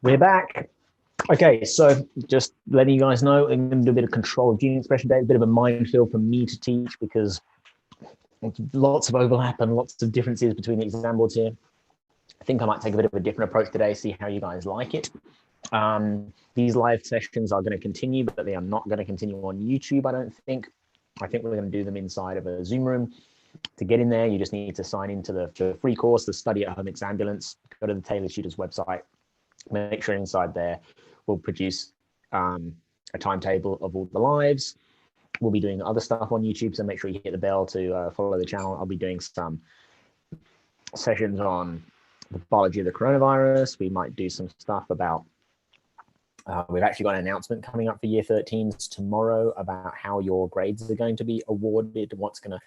We're back. Okay, so just letting you guys know, I'm going to do a bit of control of gene expression today, a bit of a minefield for me to teach because lots of overlap and lots of differences between the exam boards here. I think I might take a bit of a different approach today, see how you guys like it. These live sessions are going to continue, but they are not going to continue on YouTube, I don't think. I think we're going to do them inside of a Zoom room. To get in there, you just need to sign into the free course, the Study at Home Exambulance. Go to the Taylor Tutors website. Make sure inside there we'll produce a timetable of all the lives. We'll be doing other stuff on YouTube, so make sure you hit the bell to follow the channel. I'll be doing some sessions on the biology of the coronavirus. We might do some stuff about, we've actually got an announcement coming up for year 13s tomorrow about how your grades are going to be awarded and what's going to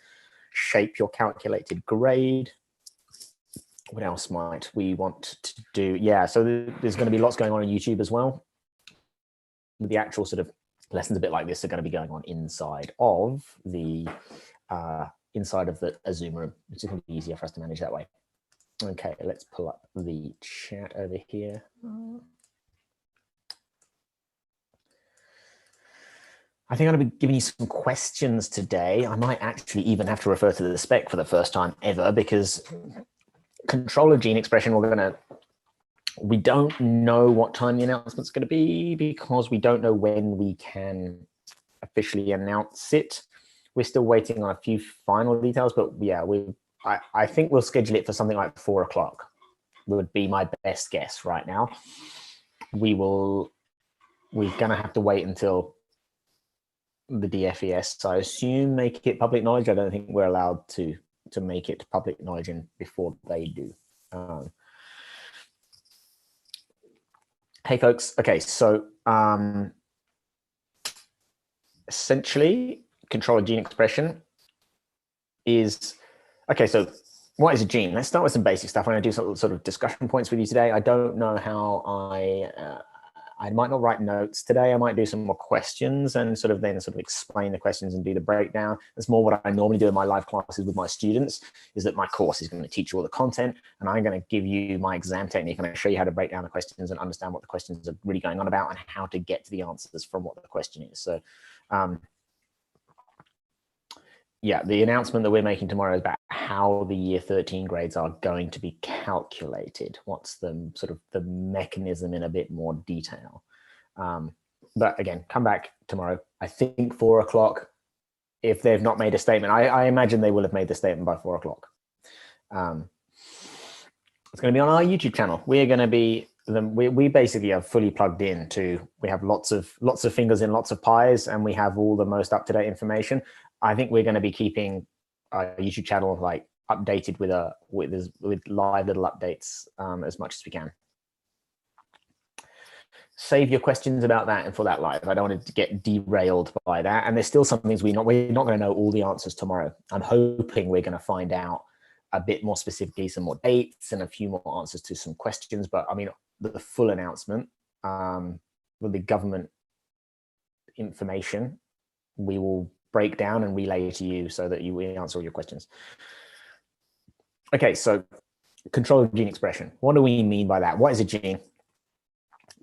shape your calculated grade. What else might we want to do? Yeah, so there's going to be lots going on YouTube as well. The actual sort of lessons a bit like this are going to be going on inside of the Zoom room. It's just going to be easier for us to manage that way. Okay, let's pull up the chat over here. I think I'm going to be giving you some questions today. I might actually even have to refer to the spec for the first time ever, because control of gene expression, we don't know what time the announcement's going to be because we don't know when we can officially announce it. We're still waiting on a few final details, but yeah, I think we'll schedule it for something like 4 o'clock would be my best guess right now. We're going to have to wait until the DFES, I assume, make it public knowledge. I don't think we're allowed to make it public knowledge before they do. Hey folks, okay, so essentially control of gene expression is, okay, so what is a gene? Let's start with some basic stuff. I'm going to do some sort of discussion points with you today. I don't know how I might not write notes today. I might do some more questions and then explain the questions and do the breakdown. That's more what I normally do in my live classes with my students, is that my course is going to teach you all the content and I'm going to give you my exam technique. I'm going to show you how to break down the questions and understand what the questions are really going on about and how to get to the answers from what the question is. So yeah, the announcement that we're making tomorrow is about how the year 13 grades are going to be calculated. What's the the mechanism in a bit more detail. But again, come back tomorrow. I think 4 o'clock, if they've not made a statement. I imagine they will have made the statement by 4 o'clock. It's going to be on our YouTube channel. We're going to be, we basically are fully plugged in to, we have lots of fingers in lots of pies, and we have all the most up-to-date information. I think we're going to be keeping our YouTube channel updated with live little updates as much as we can. Save your questions about that and for that live. I don't want to get derailed by that. And there's still some things we're not going to know all the answers tomorrow. I'm hoping we're going to find out a bit more specifically, some more dates and a few more answers to some questions. But I mean, the full announcement with the government information, we will break down and relay to you so that you answer all your questions. Okay, so control of gene expression. What do we mean by that? What is a gene?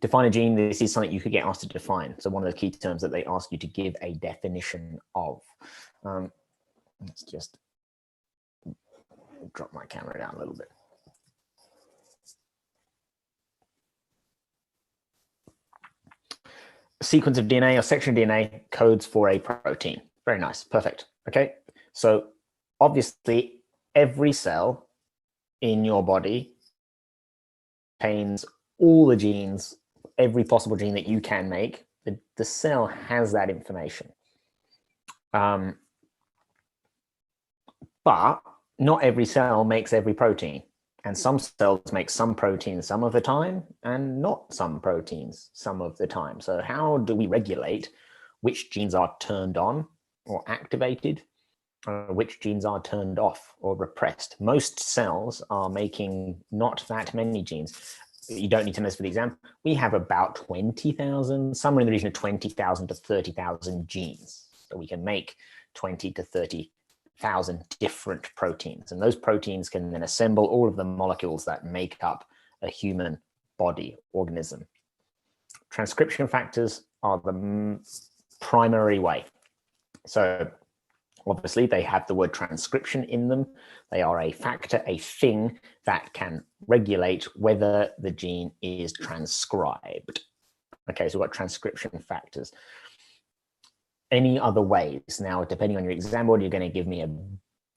Define a gene. This is something you could get asked to define. So one of the key terms that they ask you to give a definition of. Let's just drop my camera down a little bit. A sequence of DNA or section of DNA codes for a protein. Very nice, perfect. Okay, so obviously every cell in your body contains all the genes, every possible gene that you can make. The cell has that information. But not every cell makes every protein. And some cells make some proteins some of the time and not some proteins some of the time. So how do we regulate which genes are turned on or activated, which genes are turned off or repressed? Most cells are making not that many genes. You don't need to know this for the exam. We have about 20,000, somewhere in the region of 20,000 to 30,000 genes. So we can make 20 to 30,000 different proteins. And those proteins can then assemble all of the molecules that make up a human body, organism. Transcription factors are the primary way. So obviously they have the word transcription in them. They are a factor, a thing that can regulate whether the gene is transcribed. Okay, so we've got transcription factors. Any other ways? Now, depending on your exam board, you're going to give me a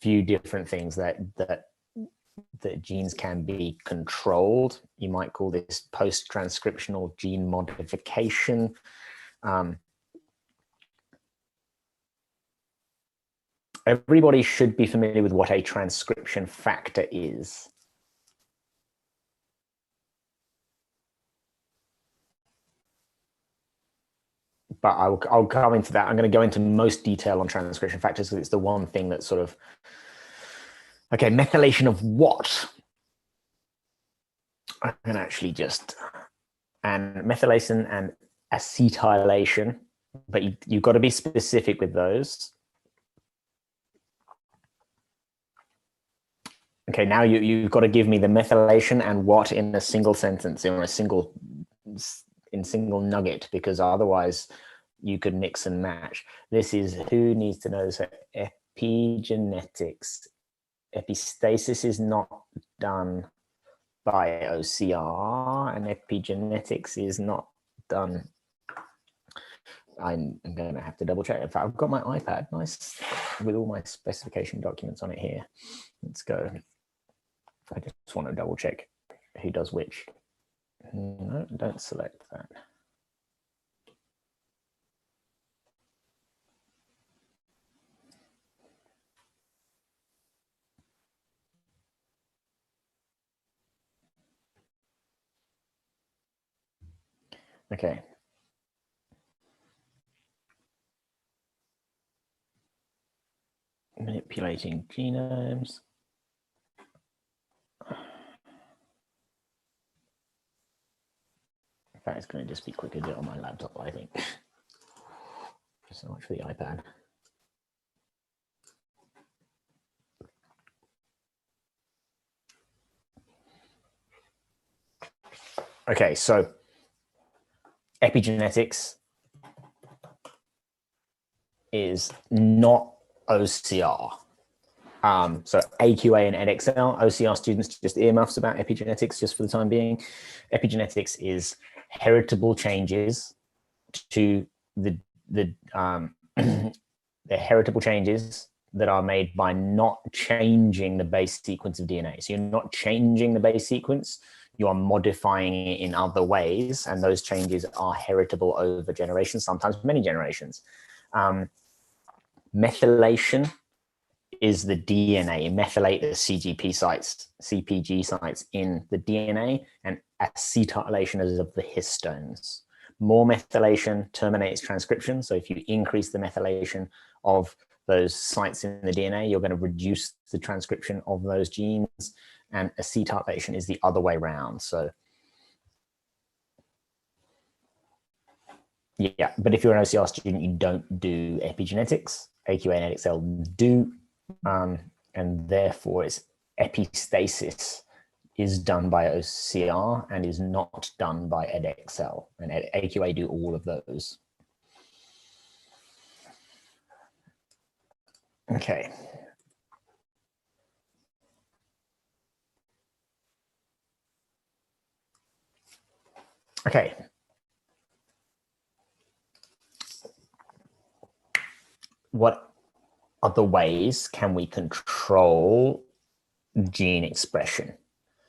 few different things that genes can be controlled. You might call this post-transcriptional gene modification. Everybody should be familiar with what a transcription factor is. But I'll come into that. I'm going to go into most detail on transcription factors because it's the one thing that sort of, okay, methylation of what? I can actually just, and methylation and acetylation, but you've got to be specific with those. Okay, now you've got to give me the methylation and what in a single sentence, in single nugget, because otherwise you could mix and match. This is, who needs to know this? Epigenetics. Epistasis is not done by OCR, and epigenetics is not done. I'm going to have to double check. In fact, I've got my iPad, nice, with all my specification documents on it here. Let's go. I just want to double check who does which. No, don't select that. Okay. Manipulating genomes. In fact, it's going to just be quicker to do it on my laptop, I think. So much for the iPad. Okay, so epigenetics is not OCR. So AQA and EdXL, OCR students just earmuffs about epigenetics just for the time being. Epigenetics is heritable changes to the heritable changes that are made by not changing the base sequence of DNA. So you're not changing the base sequence, you are modifying it in other ways, and those changes are heritable over generations, sometimes many generations. Methylation is the DNA, methylate the CGP sites, CPG sites in the DNA, and acetylation is of the histones. More methylation terminates transcription. So if you increase the methylation of those sites in the DNA, you're going to reduce the transcription of those genes, and acetylation is the other way around. So yeah, but if you're an OCR student, you don't do epigenetics. AQA and EdXL do, and therefore it's epistasis is done by OCR and is not done by EdXL, and AQA do all of those. Okay. Okay. What other ways can we control gene expression?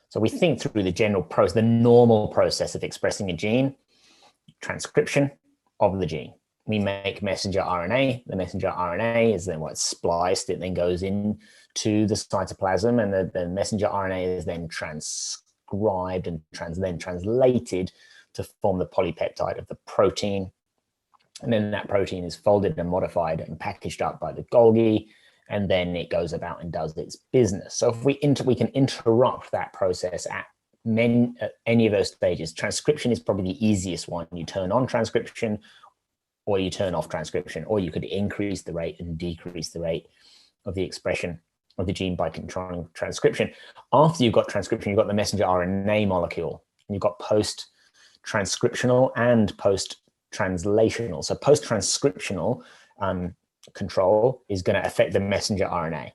So we think through the general process, the normal process of expressing a gene, transcription of the gene. We make messenger RNA. The messenger RNA is then what's spliced. It then goes into the cytoplasm, and the messenger RNA is then transcribed and then translated to form the polypeptide of the protein. And then that protein is folded and modified and packaged up by the Golgi, and then it goes about and does its business. So if we can interrupt that process at any of those stages. Transcription is probably the easiest one. You turn on transcription or you turn off transcription, or you could increase the rate and decrease the rate of the expression of the gene by controlling transcription. After you've got transcription, you've got the messenger RNA molecule. You've got post-transcriptional and post-translational. So post-transcriptional control is going to affect the messenger RNA.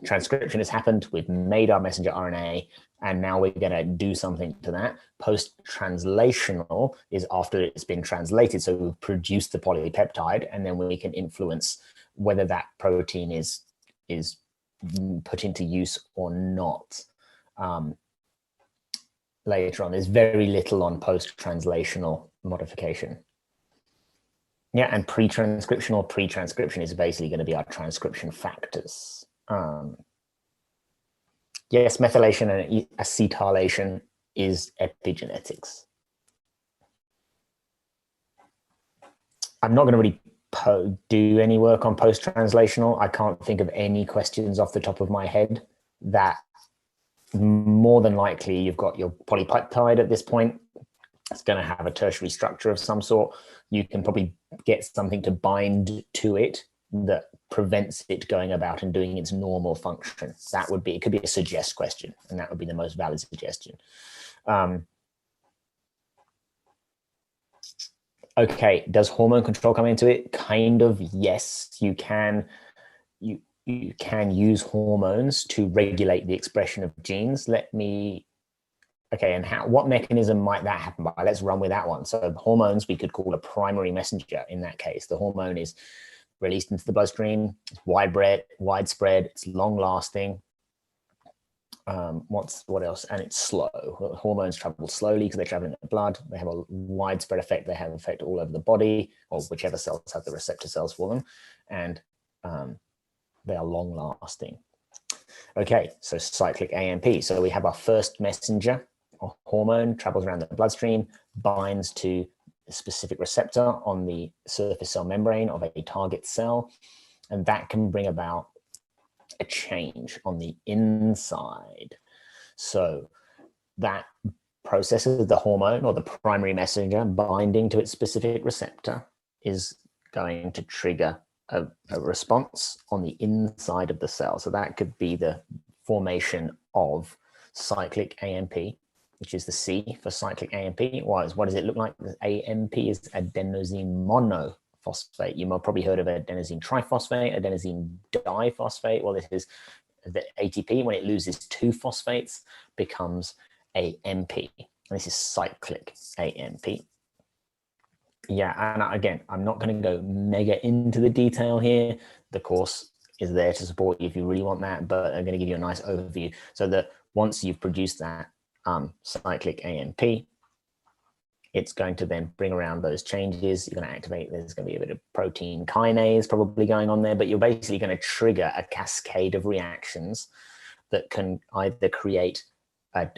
Transcription has happened, we've made our messenger RNA, and now we're going to do something to that. Post-translational is after it's been translated, so we've produced the polypeptide, and then we can influence whether that protein is put into use or not. Later on, there's very little on post-translational modification. Yeah, and pre-transcriptional, pre-transcription is basically going to be our transcription factors. Yes, methylation and acetylation is epigenetics. I'm not going to really do any work on post-translational. I can't think of any questions off the top of my head. That more than likely you've got your polypeptide at this point. It's going to have a tertiary structure of some sort. You can probably get something to bind to it that prevents it going about and doing its normal function. That would be, it could be a suggest question, and that would be the most valid suggestion. Okay, does hormone control come into it? Kind of, yes. You can use hormones to regulate the expression of genes. Okay, and what mechanism might that happen by? Let's run with that one. So hormones we could call a primary messenger in that case. The hormone is released into the bloodstream, it's widespread, it's long lasting. What else? And it's slow. Hormones travel slowly because they travel in the blood. They have a widespread effect. They have effect all over the body, or whichever cells have the receptor cells for them. And they are long lasting. Okay, so cyclic AMP. So we have our first messenger, or hormone, travels around the bloodstream, binds to a specific receptor on the surface cell membrane of a target cell, and that can bring about a change on the inside. So that processes the hormone or the primary messenger binding to its specific receptor is going to trigger a response on the inside of the cell. So that could be the formation of cyclic AMP, which is the C for cyclic AMP. What does it look like? The AMP is adenosine monophosphate. You might have probably heard of adenosine triphosphate, adenosine diphosphate. Well, this is the ATP. When it loses two phosphates, becomes AMP. And this is cyclic AMP. Yeah, and again, I'm not going to go mega into the detail here. The course is there to support you if you really want that, but I'm going to give you a nice overview. So that once you've produced that cyclic AMP, it's going to then bring around those changes. You're going to activate, there's going to be a bit of protein kinase probably going on there, but you're basically going to trigger a cascade of reactions that can either create an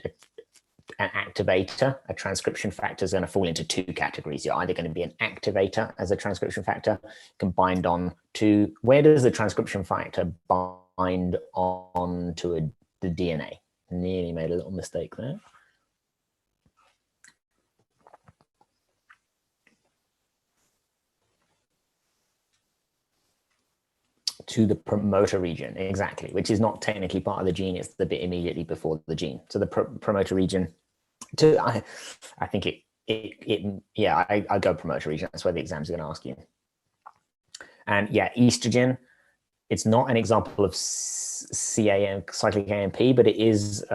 activator. A transcription factor is going to fall into two categories. You're either going to be an activator as a transcription factor, can bind on to, where does the transcription factor bind on to the DNA? Nearly made a little mistake there. To the promoter region, exactly, which is not technically part of the gene, it's the bit immediately before the gene. So the promoter region, I think I go promoter region, that's where the exam's going to ask you. And yeah, estrogen, it's not an example of cyclic AMP, but it is,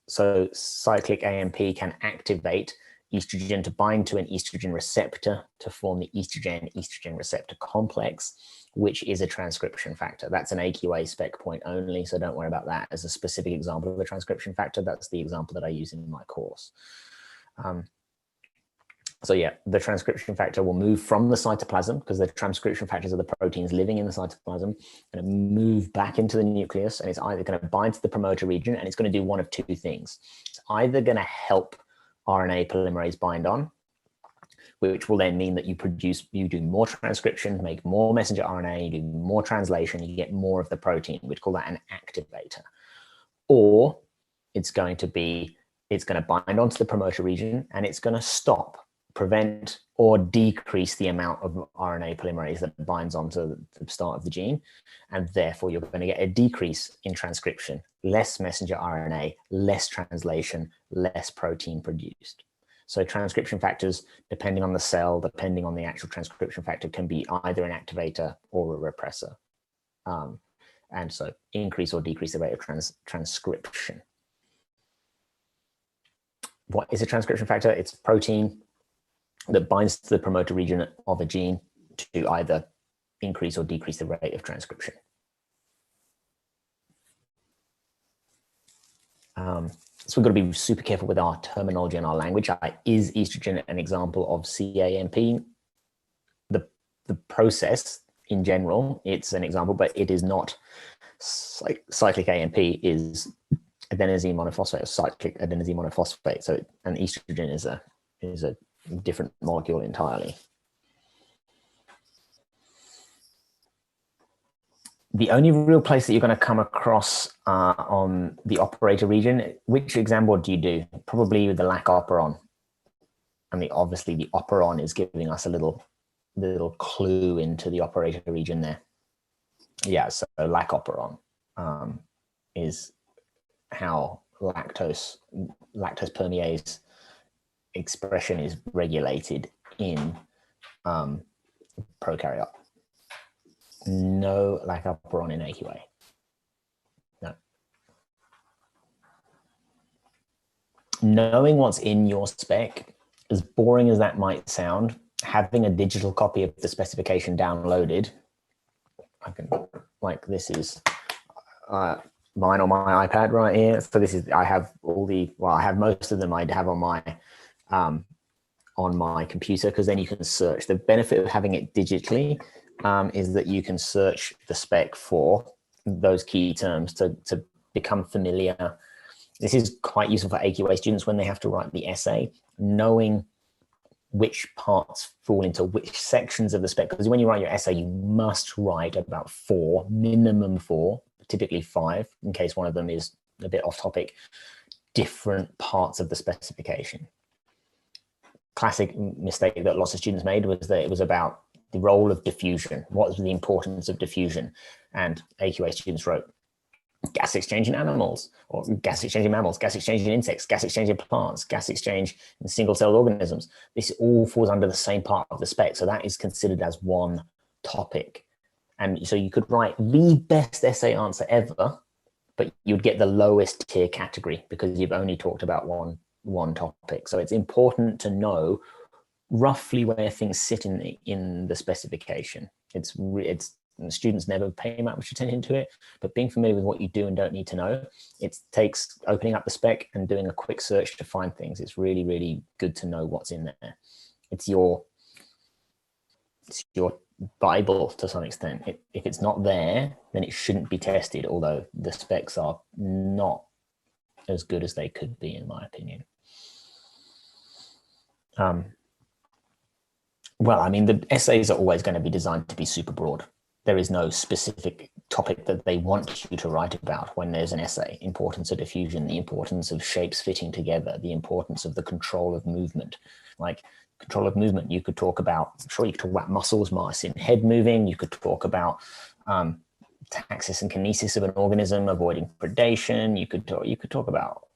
so cyclic AMP can activate estrogen to bind to an estrogen receptor to form the estrogen receptor complex, which is a transcription factor. That's an AQA spec point only, so don't worry about that as a specific example of a transcription factor. That's the example that I use in my course. So yeah, the transcription factor will move from the cytoplasm, because the transcription factors are the proteins living in the cytoplasm, and move back into the nucleus, and it's either going to bind to the promoter region, and it's going to do one of two things. It's either going to help RNA polymerase bind on, which will then mean that you do more transcription, make more messenger RNA, you do more translation, you get more of the protein. We'd call that an activator. Or it's going to bind onto the promoter region, and it's going to stop prevent or decrease the amount of RNA polymerase that binds onto the start of the gene. And therefore, you're going to get a decrease in transcription, less messenger RNA, less translation, less protein produced. So transcription factors, depending on the cell, depending on the actual transcription factor, can be either an activator or a repressor. And so increase or decrease the rate of transcription. What is a transcription factor? It's a protein that binds to the promoter region of a gene to either increase or decrease the rate of transcription. So we've got to be super careful with our terminology and our language. Is estrogen an example of CAMP? The process in general, it's an example, but it is not. Cyclic AMP is adenosine monophosphate or cyclic adenosine monophosphate. So an estrogen is a different molecule entirely. The only real place that you're going to come across on the operator region, which exam board do you do? Probably the Lac Operon. And obviously the Operon is giving us a little clue into the operator region there. Yeah, so Lac Operon is how lactose permease expression is regulated in prokaryote. No Lac Operon in AQA. No. Knowing what's in your spec, as boring as that might sound, having a digital copy of the specification downloaded, I can, like, this is mine on my iPad right here. So this is, I have all the, well, I have most of them I have on my computer, because then you can search. The benefit of having it digitally is that you can search the spec for those key terms to become familiar. This is quite useful for AQA students when they have to write the essay, knowing which parts fall into which sections of the spec. Because when you write your essay, you must write about 4, minimum 4, typically 5, in case one of them is a bit off topic, different parts of the specification. Classic mistake that lots of students made was that it was about the role of diffusion. What was the importance of diffusion? And AQA students wrote gas exchange in animals, or gas exchange in mammals, gas exchange in insects, gas exchange in plants, gas exchange in single-celled organisms. This all falls under the same part of the spec. So that is considered as one topic. And so you could write the best essay answer ever, but you'd get the lowest tier category because you've only talked about one topic. So it's important to know roughly where things sit in the specification. Students never pay much attention to it, but being familiar with what you do and don't need to know, it takes opening up the spec and doing a quick search to find things. It's really, really good to know what's in there. It's your Bible to some extent. If it's not there, then it shouldn't be tested, although the specs are not as good as they could be, in my opinion. Well, I mean, the essays are always going to be designed to be super broad. There is no specific topic that they want you to write about when there's an essay. Importance of diffusion, the importance of shapes fitting together, the importance of the control of movement. Like control of movement, you could talk about, sure, you could talk about muscles, mass in head moving. You could talk about taxis and kinesis of an organism, avoiding predation. You could talk about,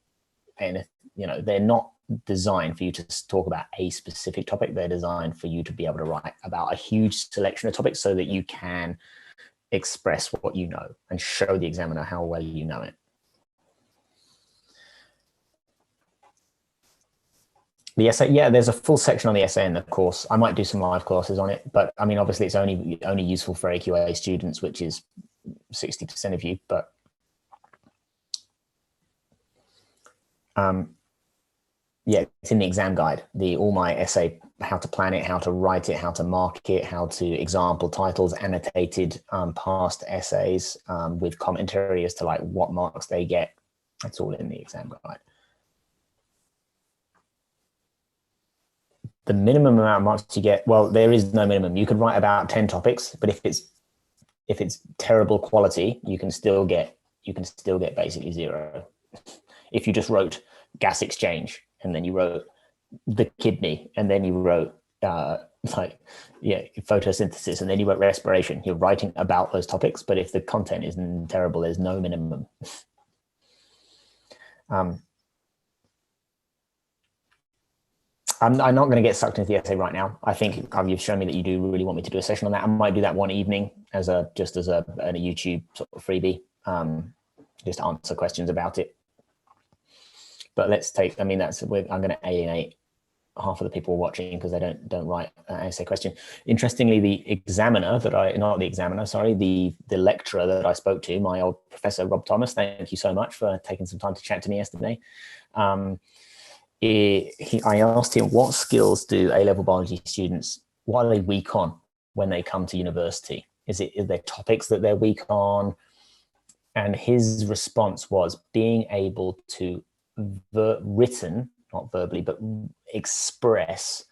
and they're not designed for you to talk about a specific topic. They're designed for you to be able to write about a huge selection of topics so that you can express what you know and show the examiner how well you know it. The essay, yeah, there's a full section on the essay in the course. I might do some live classes on it, but I mean, obviously it's only useful for AQA students, which is 60% of you, but yeah, it's in the exam guide. All my essay, how to plan it, how to write it, how to mark it, how to example titles, annotated past essays with commentary as to like what marks they get. That's all in the exam guide. The minimum amount of marks you get, well, there is no minimum. You could write about 10 topics, but if it's terrible quality, you can still get basically 0. If you just wrote gas exchange and then you wrote the kidney, and then you wrote like, yeah, photosynthesis, and then you wrote respiration. You're writing about those topics, but if the content isn't terrible, there's no minimum. I'm not going to get sucked into the essay right now. I think you've shown me that you do really want me to do a session on that. I might do that one evening as a YouTube sort of freebie, just answer questions about it. But let's take, I mean, I'm going to alienate half of the people watching because they don't write an essay question. Interestingly, the lecturer that I spoke to, my old professor, Rob Thomas, thank you so much for taking some time to chat to me yesterday. I asked him, what skills do A-level biology students, what are they weak on when they come to university? Is there topics that they're weak on? And his response was being able to not verbally, but express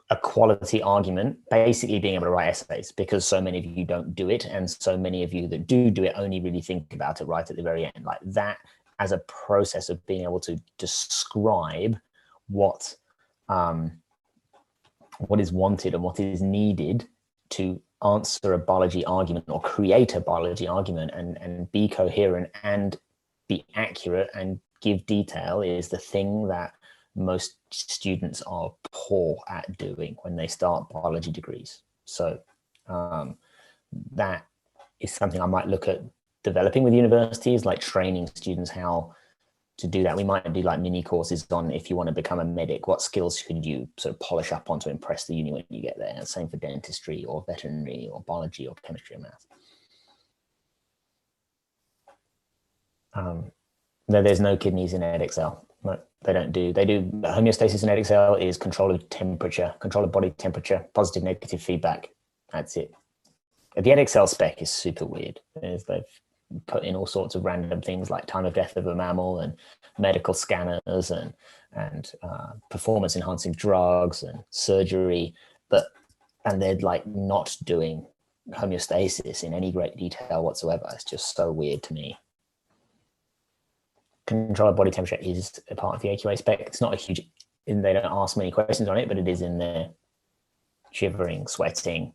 a quality argument, basically being able to write essays, because so many of you don't do it. And so many of you that do it only really think about it right at the very end. Like that as a process of being able to describe what is wanted and what is needed to answer a biology argument or create a biology argument and be coherent and be accurate and give detail is the thing that most students are poor at doing when they start biology degrees. So that is something I might look at developing with universities, like training students how to do that. We might do like mini courses on, if you want to become a medic, what skills could you sort of polish up on to impress the uni when you get there? Same for dentistry or veterinary or biology or chemistry or math. There's no kidneys in Edexcel. No, they don't do. They do homeostasis in Edexcel is control of temperature, control of body temperature, positive, negative feedback. That's it. The Edexcel spec is super weird. They've put in all sorts of random things like time of death of a mammal and medical scanners and performance enhancing drugs and surgery, and they're like not doing homeostasis in any great detail whatsoever. It's just so weird to me. Control of body temperature is a part of the AQA spec. It's not a huge, they don't ask many questions on it, but it is in there. Shivering, sweating,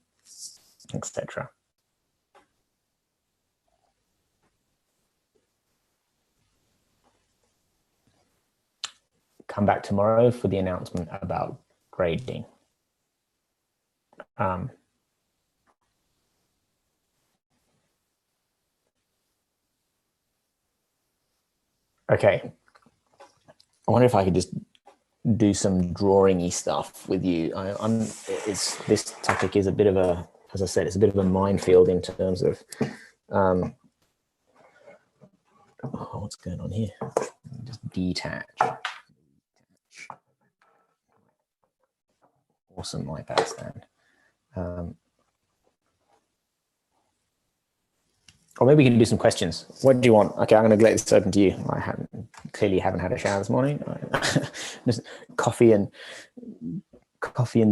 etc. Come back tomorrow for the announcement about grading. Okay. I wonder if I could just do some drawing-y stuff with you. This topic is a bit of a, as I said, it's a bit of a minefield in terms of what's going on here? Just detach. Awesome iPad stand. Or maybe we can do some questions. What do you want? Okay, I'm going to let this open to you. I clearly haven't had a shower this morning. Just coffee and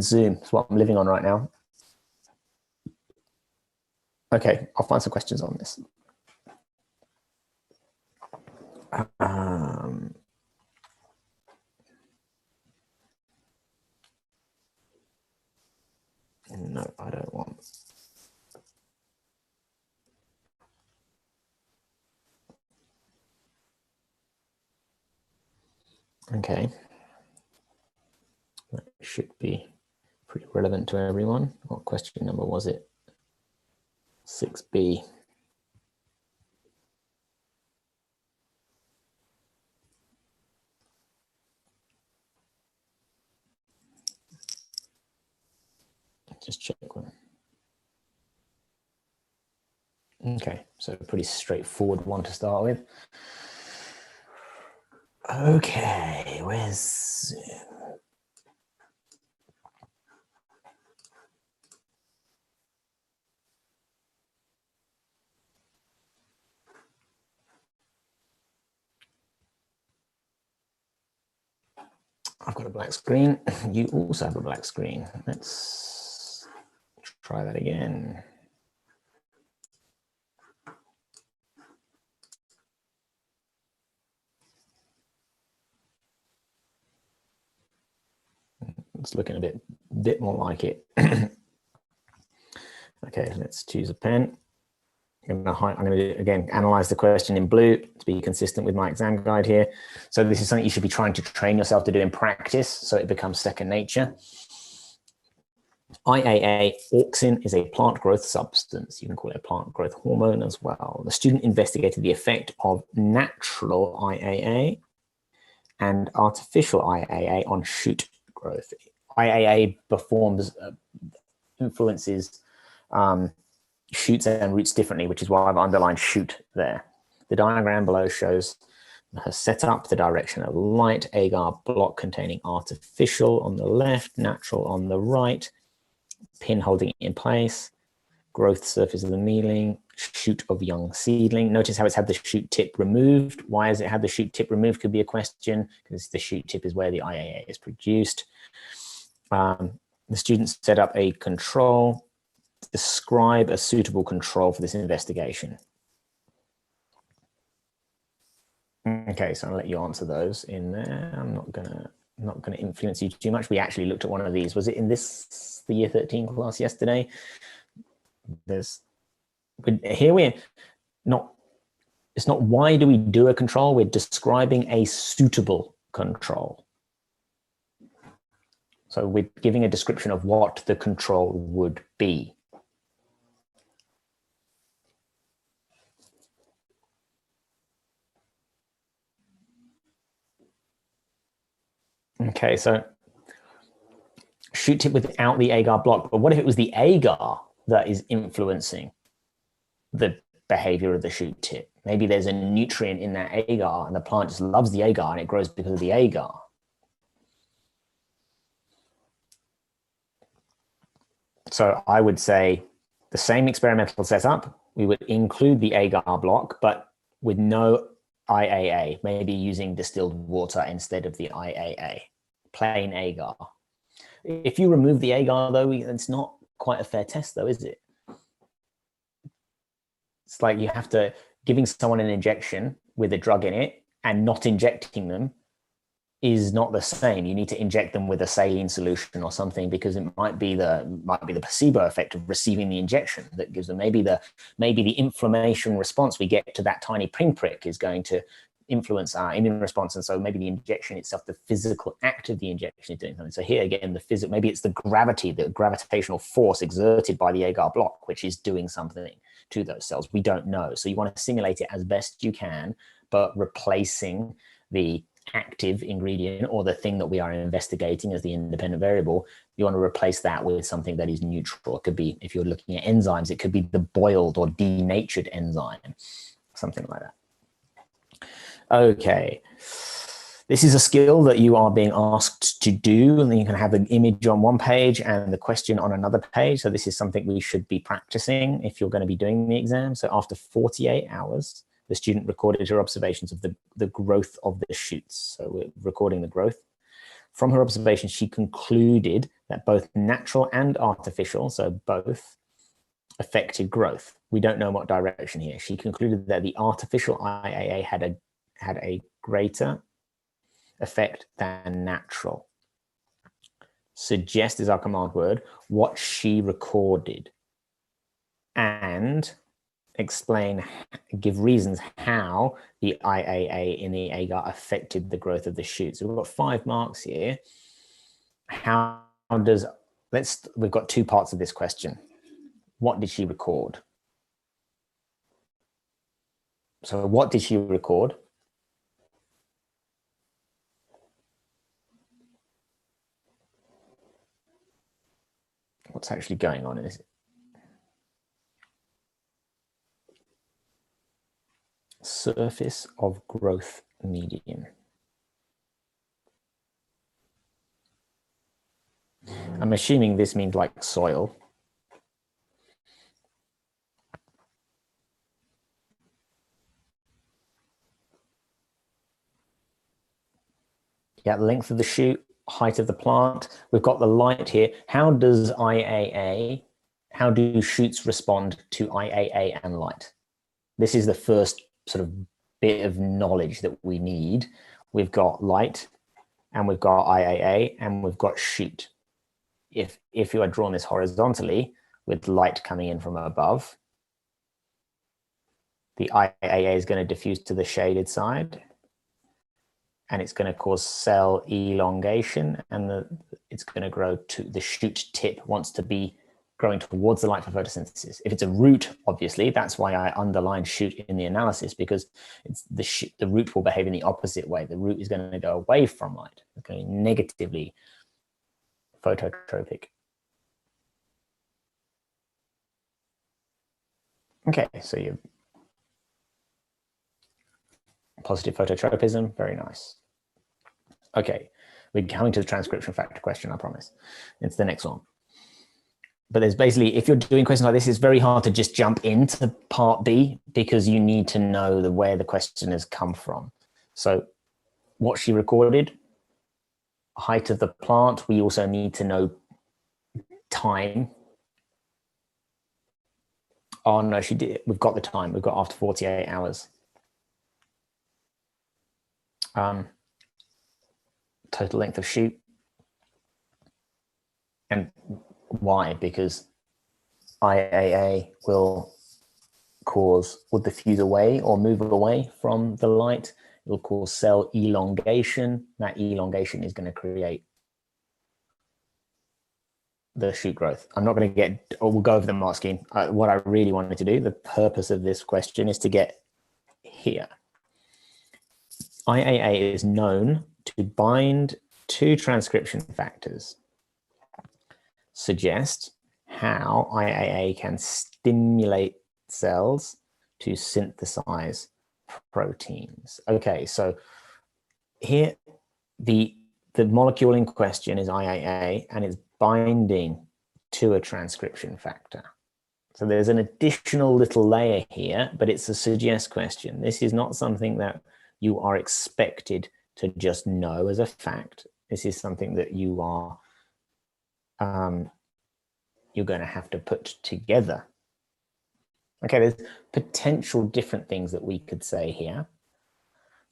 Zoom is what I'm living on right now. Okay, I'll find some questions on this. No, I don't want. Okay. That should be pretty relevant to everyone. What question number was it? 6B. Just check one. Okay, so a pretty straightforward one to start with. Okay, where's I've got a black screen. You also have a black screen. Let's try that again. It's looking a bit more like it. Okay, let's choose a pen. I'm going to again analyze the question in blue to be consistent with my exam guide here. So this is something you should be trying to train yourself to do in practice so it becomes second nature. IAA, auxin, is a plant growth substance. You can call it a plant growth hormone as well. The student investigated the effect of natural IAA and artificial IAA on shoot growth. IAA influences shoots and roots differently, which is why I've underlined shoot there. The diagram below shows her setup, the direction of light, agar block containing artificial on the left, natural on the right, pin holding it in place, growth surface of the mealing, shoot of young seedling. Notice how it's had the shoot tip removed. Why has it had the shoot tip removed could be a question, because the shoot tip is where the IAA is produced. The students set up a control. Describe a suitable control for this investigation. Okay, so I'll let you answer those in there. I'm not gonna influence you too much. We actually looked at one of these. Was it in the year 13 class yesterday? It's not why do we do a control, we're describing a suitable control. So we're giving a description of what the control would be. Okay, so shoot tip without the agar block, but what if it was the agar that is influencing the behavior of the shoot tip? Maybe there's a nutrient in that agar and the plant just loves the agar and it grows because of the agar. So I would say the same experimental setup, we would include the agar block, but with no IAA, maybe using distilled water instead of the IAA, plain agar. If you remove the agar though, it's not quite a fair test though, is it? It's like you have to, giving someone an injection with a drug in it and not injecting them is not the same. You need to inject them with a saline solution or something, because it might be the placebo effect of receiving the injection that gives them maybe the inflammation response we get to that tiny pinprick is going to influence our immune response. And so maybe the injection itself, the physical act of the injection is doing something. So here again, maybe it's the gravitational force exerted by the agar block, which is doing something to those cells. We don't know. So you want to simulate it as best you can, but replacing the active ingredient or the thing that we are investigating as the independent variable, you want to replace that with something that is neutral. It could be, if you're looking at enzymes, it could be the boiled or denatured enzyme, something like that. Okay, this is a skill that you are being asked to do, and then you can have an image on one page and the question on another page. So this is something we should be practicing if you're going to be doing the exam. So after 48 hours, the student recorded her observations of the growth of the shoots. So we're recording the growth. From her observation, she concluded that both natural and artificial, so both, affected growth. We don't know what direction here. She concluded that the artificial IAA had a greater effect than natural. Suggest is our command word, what she recorded, and give reasons how the IAA in the agar affected the growth of the shoot. So we've got 5 marks here. We've got 2 parts of this question. What did she record? So what did she record? What's actually going on in this? Surface of growth medium. I'm assuming this means like soil. Yeah, length of the shoot, height of the plant. We've got the light here. How do shoots respond to IAA and light? This is the first sort of bit of knowledge that we need. We've got light, and we've got IAA, and we've got shoot. If you had drawn this horizontally with light coming in from above, the IAA is going to diffuse to the shaded side, and it's going to cause cell elongation, and it's going to grow to the shoot tip wants to be growing towards the light for photosynthesis. If it's a root, obviously, that's why I underlined shoot in the analysis, because it's the root will behave in the opposite way. The root is going to go away from light. It's going to be negatively phototropic. Okay, so you positive phototropism, very nice. Okay, we're coming to the transcription factor question, I promise. It's the next one. But there's basically, if you're doing questions like this, it's very hard to just jump into part B, because you need to know where the question has come from. So what she recorded, height of the plant, we also need to know time. Oh no, she did, we've got the time, we've got after 48 hours. Total length of shoot. And why? Because IAA will diffuse away or move away from the light. It will cause cell elongation. That elongation is going to create the shoot growth. I'm not going to we'll go over the mark scheme. What I really wanted to do, the purpose of this question is to get here. IAA is known to bind to transcription factors. Suggest how IAA can stimulate cells to synthesize proteins. Okay, so here the molecule in question is IAA, and it's binding to a transcription factor. So there's an additional little layer here, but it's a suggest question. This is not something that you are expected to just know as a fact. This is something that you are you're going to have to put together. Okay, there's potential different things that we could say here.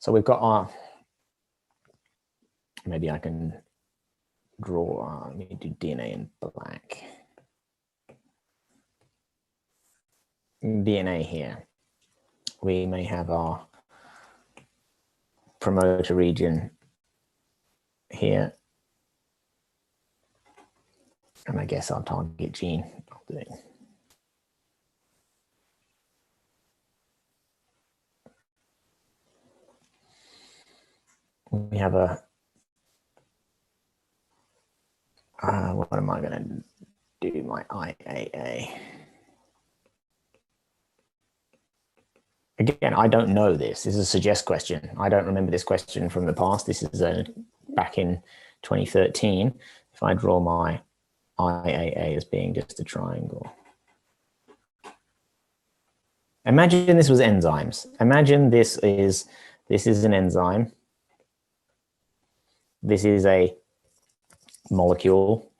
So we've got our, maybe I can draw, let me do DNA in black. DNA here. We may have our promoter region here. And I guess our target gene. We have a, what am I going to do? My IAA. Again, I don't know this. This is a suggest question. I don't remember this question from the past. This is back in 2013. If I draw my IAA as being just a triangle. Imagine this was enzymes. Imagine this is an enzyme. This is a molecule.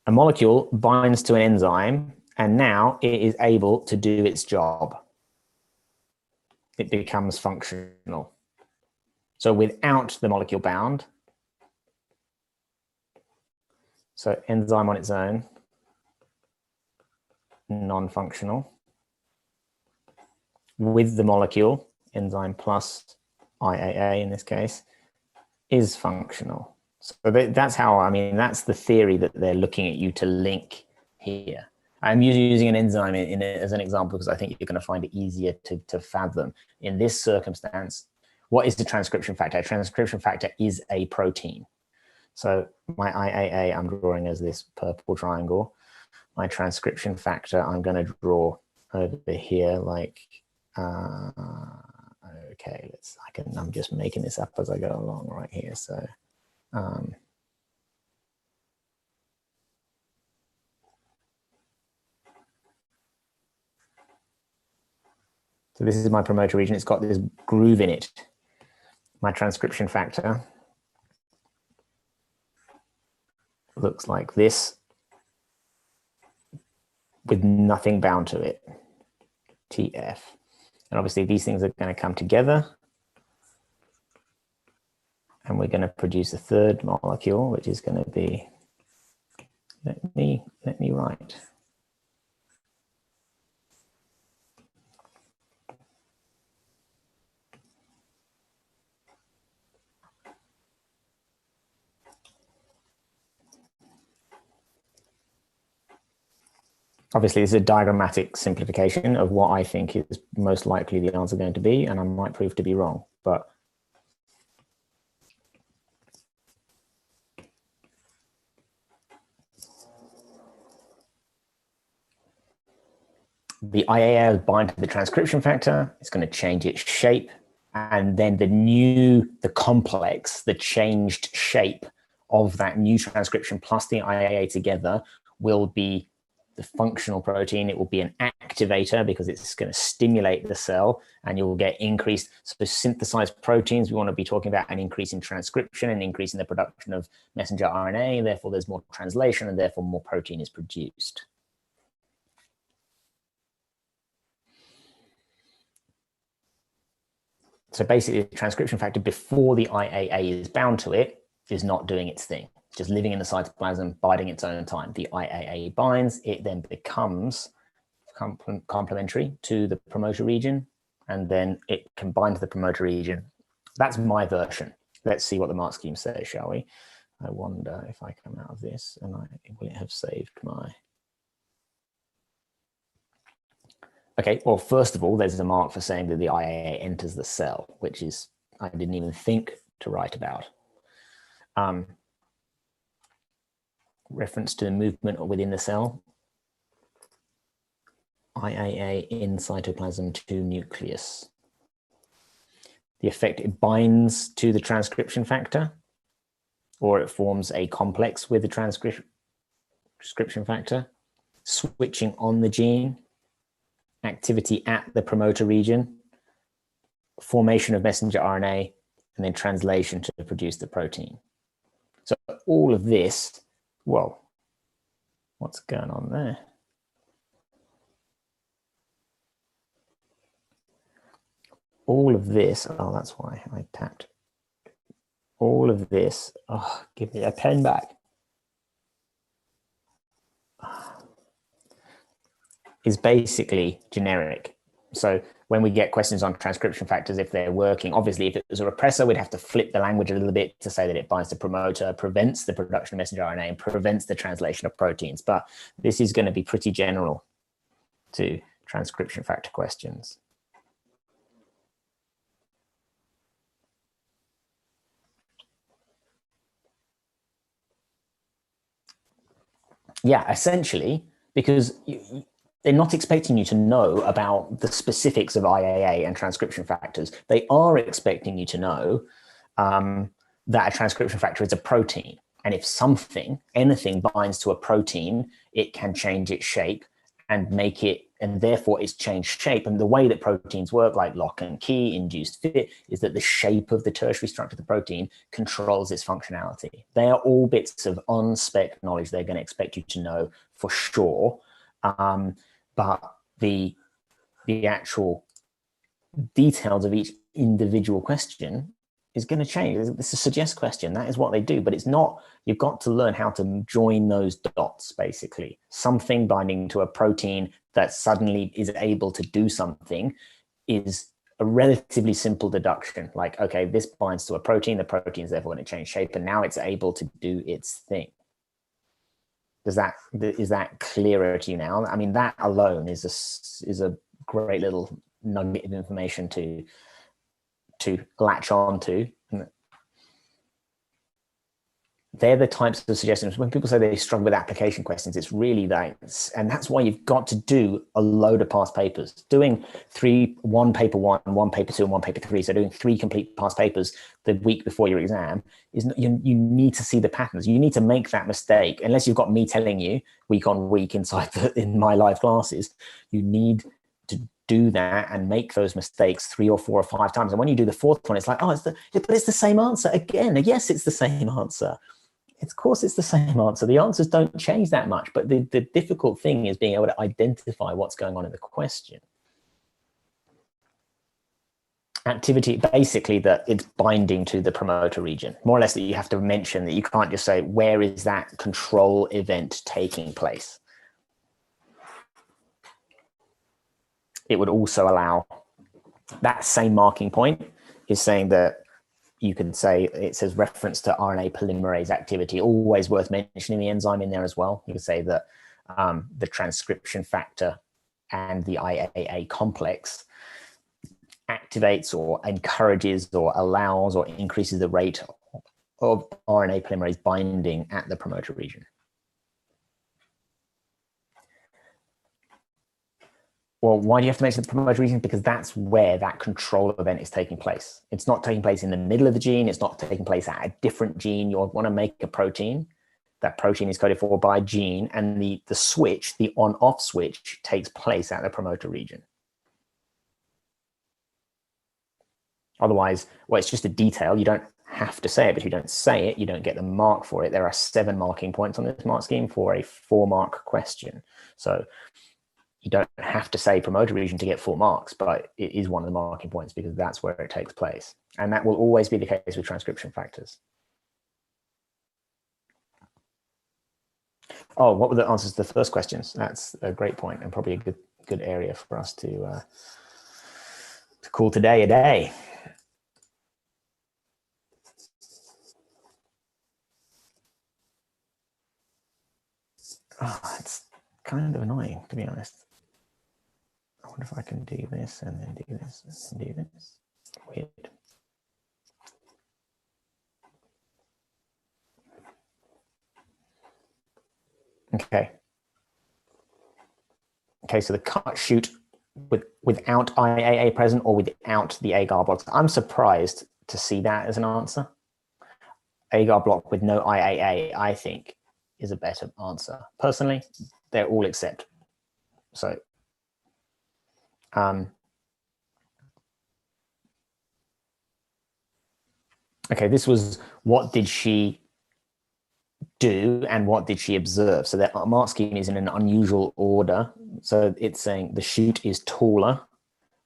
A molecule binds to an enzyme, and now it is able to do its job. It becomes functional. So without the molecule bound, so enzyme on its own, non-functional. With the molecule, enzyme plus IAA in this case, is functional. So that's how, I mean, that's the theory that they're looking at you to link here. I'm using an enzyme as an example because I think you're going to find it easier to fathom. In this circumstance, what is the transcription factor? A transcription factor is a protein. So my IAA I'm drawing as this purple triangle. My transcription factor I'm going to draw over here like, okay, I'm just making this up as I go along right here. So, so this is my promoter region. It's got this groove in it. My transcription factor looks like this with nothing bound to it, TF. And obviously these things are going to come together And we're going to produce a third molecule, which is going to be, let me write. Obviously, this is a diagrammatic simplification of what I think is most likely the answer going to be, and I might prove to be wrong, but the IAA will bind to the transcription factor. It's going to change its shape, and then the complex, the changed shape of that new transcription plus the IAA together will be the functional protein. It will be an activator because it's going to stimulate the cell, and you'll get increased. So synthesized proteins, we want to be talking about an increase in transcription and increase in the production of messenger RNA. Therefore, there's more translation, and therefore more protein is produced. So basically, the transcription factor before the IAA is bound to it is not doing its thing, just living in the cytoplasm, biding its own time. The IAA binds, it then becomes complementary to the promoter region, and then it can bind to the promoter region. That's my version. Let's see what the mark scheme says, shall we? I wonder if I come out of this and will it have saved my... Okay, well, first of all, there's a mark for saying that the IAA enters the cell, which is, I didn't even think to write about. Reference to the movement within the cell. IAA in cytoplasm to nucleus. The effect, it binds to the transcription factor, or it forms a complex with the transcription factor, switching on the gene, activity at the promoter region, formation of messenger RNA, and then translation to produce the protein. So all of this, whoa, what's going on there? All of this, oh, that's why I tapped. All of this, oh, give me a pen back. Is basically generic. So when we get questions on transcription factors, if they're working, obviously if it was a repressor, we'd have to flip the language a little bit to say that it binds to promoter, prevents the production of messenger RNA, and prevents the translation of proteins. But this is going to be pretty general to transcription factor questions. Yeah, essentially, because they're not expecting you to know about the specifics of IAA and transcription factors. They are expecting you to know that a transcription factor is a protein. And if anything binds to a protein, it can change its shape and make it, and therefore it's changed shape. And the way that proteins work, like lock and key, induced fit, is that the shape of the tertiary structure of the protein controls its functionality. They are all bits of on-spec knowledge they're going to expect you to know for sure. But the actual details of each individual question is going to change. This is a suggest question. That is what they do, but it's not, you've got to learn how to join those dots, basically. Something binding to a protein that suddenly is able to do something is a relatively simple deduction. Like, okay, this binds to a protein, the protein is therefore going to change shape, and now it's able to do its thing. Is that clearer to you now? I mean, that alone is a great little nugget of information to latch on to. They're the types of suggestions. When people say they struggle with application questions, it's really that, and that's why you've got to do a load of past papers. Doing one paper one, one paper two, and one paper three, so doing 3 complete past papers the week before your exam, is you need to see the patterns. You need to make that mistake, unless you've got me telling you week on week in my live classes. You need to do that and make those mistakes 3 or 4 or 5 times. And when you do the 4th one, it's like, oh, but it's the same answer again. Yes, it's the same answer. Of course, it's the same answer. The answers don't change that much, but the difficult thing is being able to identify what's going on in the question. Activity, basically that it's binding to the promoter region. More or less that you have to mention that you can't just say, where is that control event taking place? It would also allow that same marking point is saying that you could say it says reference to RNA polymerase activity, always worth mentioning the enzyme in there as well. You could say that the transcription factor and the IAA complex activates or encourages or allows or increases the rate of RNA polymerase binding at the promoter region. Well, why do you have to mention the promoter region? Because that's where that control event is taking place. It's not taking place in the middle of the gene. It's not taking place at a different gene. You want to make a protein. That protein is coded for by gene, and the switch, the on-off switch, takes place at the promoter region. Otherwise, well, it's just a detail. You don't have to say it, but if you don't say it, you don't get the mark for it. There are 7 marking points on this mark scheme for a 4-mark question. So you don't have to say promoter region to get 4 marks, but it is one of the marking points because that's where it takes place. And that will always be the case with transcription factors. Oh, what were the answers to the first questions? That's a great point and probably a good area for us to call today a day. Oh, it's kind of annoying, to be honest. I wonder if I can do this and then do this and then do this. Weird. Okay. Okay, so the cut shoot without IAA present or without the agar blocks. I'm surprised to see that as an answer. Agar block with no IAA, I think, is a better answer. Personally, they're all except. So, okay, this was what did she do and what did she observe? So that mark scheme is in an unusual order. So it's saying the shoot is taller.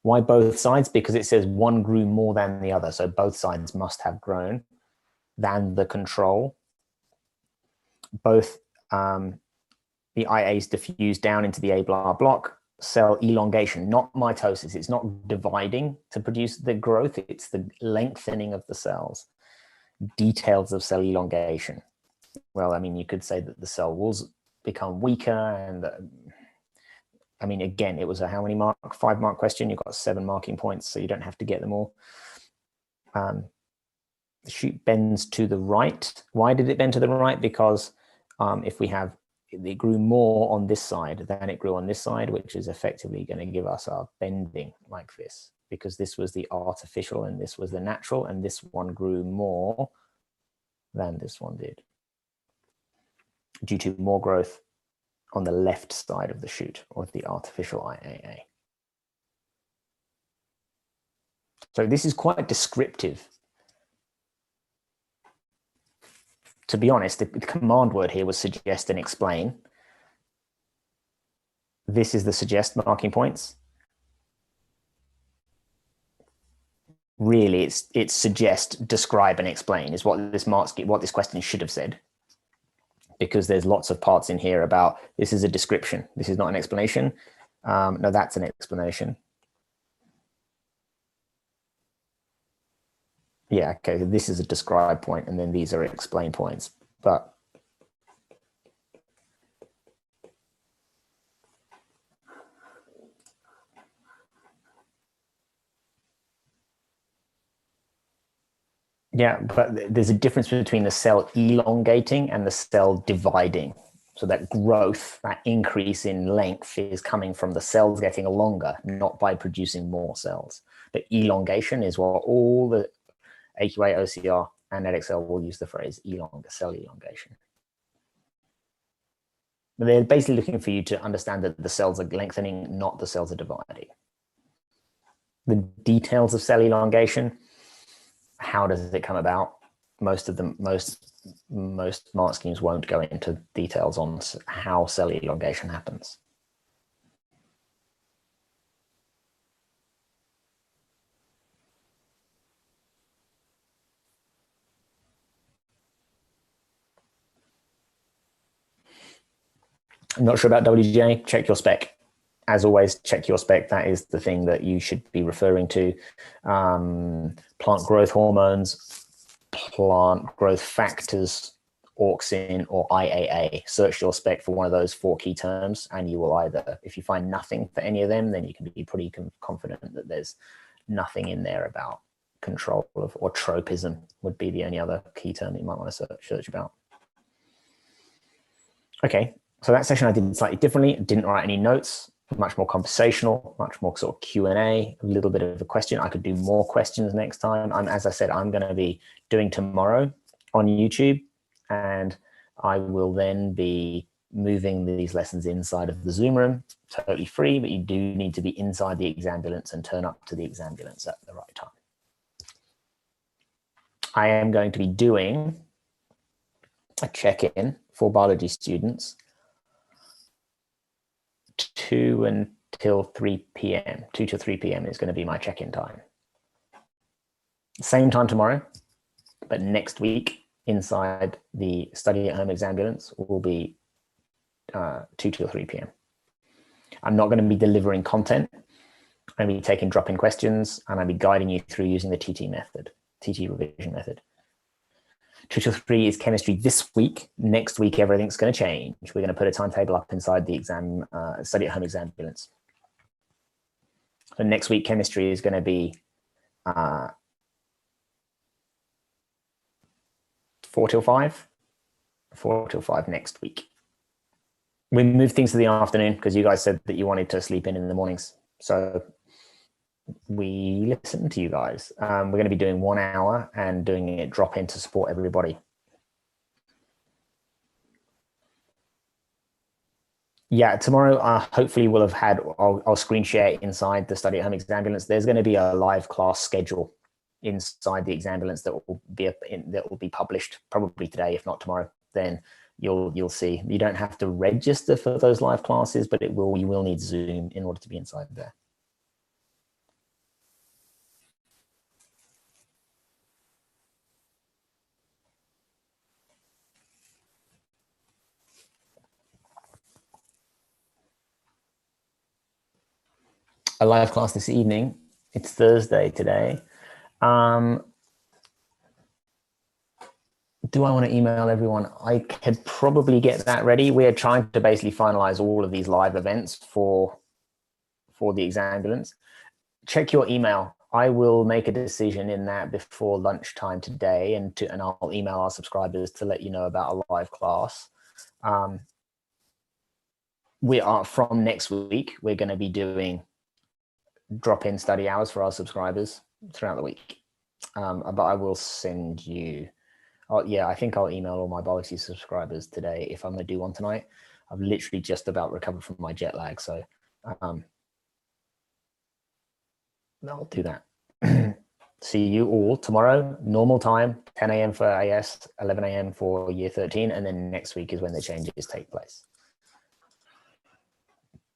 Why both sides? Because it says one grew more than the other. So both sides must have grown than the control. Both the IAs diffuse down into the A-blah block. Cell elongation, not mitosis. It's not dividing to produce the growth. It's the lengthening of the cells. Details of cell elongation. Well, I mean, you could say that the cell walls become weaker. And I mean, again, it was a how many mark? 5-mark question. You've got 7 marking points, so you don't have to get them all. The shoot bends to the right. Why did it bend to the right? Because if we have, it grew more on this side than it grew on this side, which is effectively going to give us our bending like this, because this was the artificial and this was the natural, and this one grew more than this one did due to more growth on the left side of the shoot or the artificial IAA. So this is quite descriptive. To be honest, the command word here was suggest and explain. This is the suggest marking points. Really, it's suggest, describe, and explain is what this question should have said. Because there's lots of parts in here about this is a description. This is not an explanation. No, that's an explanation. Yeah, okay, this is a describe point, and then these are explain points. But yeah, but there's a difference between the cell elongating and the cell dividing. So that growth, that increase in length is coming from the cells getting longer, not by producing more cells. The elongation is what all the AQA, OCR, and EdXL will use the phrase cell elongation. But they're basically looking for you to understand that the cells are lengthening, not the cells are dividing. The details of cell elongation, how does it come about? Most mark schemes won't go into details on how cell elongation happens. I'm not sure about WGA, check your spec. As always, check your spec. That is the thing that you should be referring to. Plant growth hormones, plant growth factors, auxin, or IAA. Search your spec for one of those 4 key terms, and you will either, if you find nothing for any of them, then you can be pretty confident that there's nothing in there about control of, or tropism would be the only other key term that you might want to search about. Okay, so that session I did slightly differently. Didn't write any notes. Much more conversational, much more sort of Q&A, a little bit of a question. I could do more questions next time. As I said, I'm going to be doing tomorrow on YouTube, and I will then be moving these lessons inside of the Zoom room, totally free, but you do need to be inside the exambulance and turn up to the exambulance at the right time. I am going to be doing a check-in for biology students 2 until 3 p.m. 2 to 3 p.m. is going to be my check-in time. Same time tomorrow, but next week inside the study at home exambulance will be 2 to 3 p.m. I'm not going to be delivering content. I'm going to be taking drop-in questions, and I'll be guiding you through using the TT method, TT revision method. 2 to 3 is chemistry this week. Next week, everything's going to change. We're going to put a timetable up inside the exam, study at home exambulance. So next week, chemistry is going to be 4 till 5. 4 till 5 next week. We moved things to the afternoon because you guys said that you wanted to sleep in the mornings. So we listened to you guys. We're going to be doing 1 hour and doing it drop in to support everybody. Yeah, tomorrow hopefully we'll have had, I'll screen share inside the study at home exambulance. There's going to be a live class schedule inside the exambulance that will be published probably today, if not tomorrow. Then you'll see. You don't have to register for those live classes, but you will need Zoom in order to be inside there. A live class this evening. It's Thursday today. Do I want to email everyone? I could probably get that ready. We are trying to basically finalize all of these live events for the exambulance. Check your email. I will make a decision in that before lunchtime today, and I'll email our subscribers to let you know about a live class. We are, from next week, we're going to be doing drop-in study hours for our subscribers throughout the week. But I will send you, yeah, I think I'll email all my biology subscribers today if I'm going to do one tonight. I've literally just about recovered from my jet lag, so I'll do that. See you all tomorrow, normal time, 10 a.m. for AS, 11 a.m. for year 13, and then next week is when the changes take place.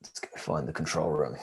Let's go find the control room.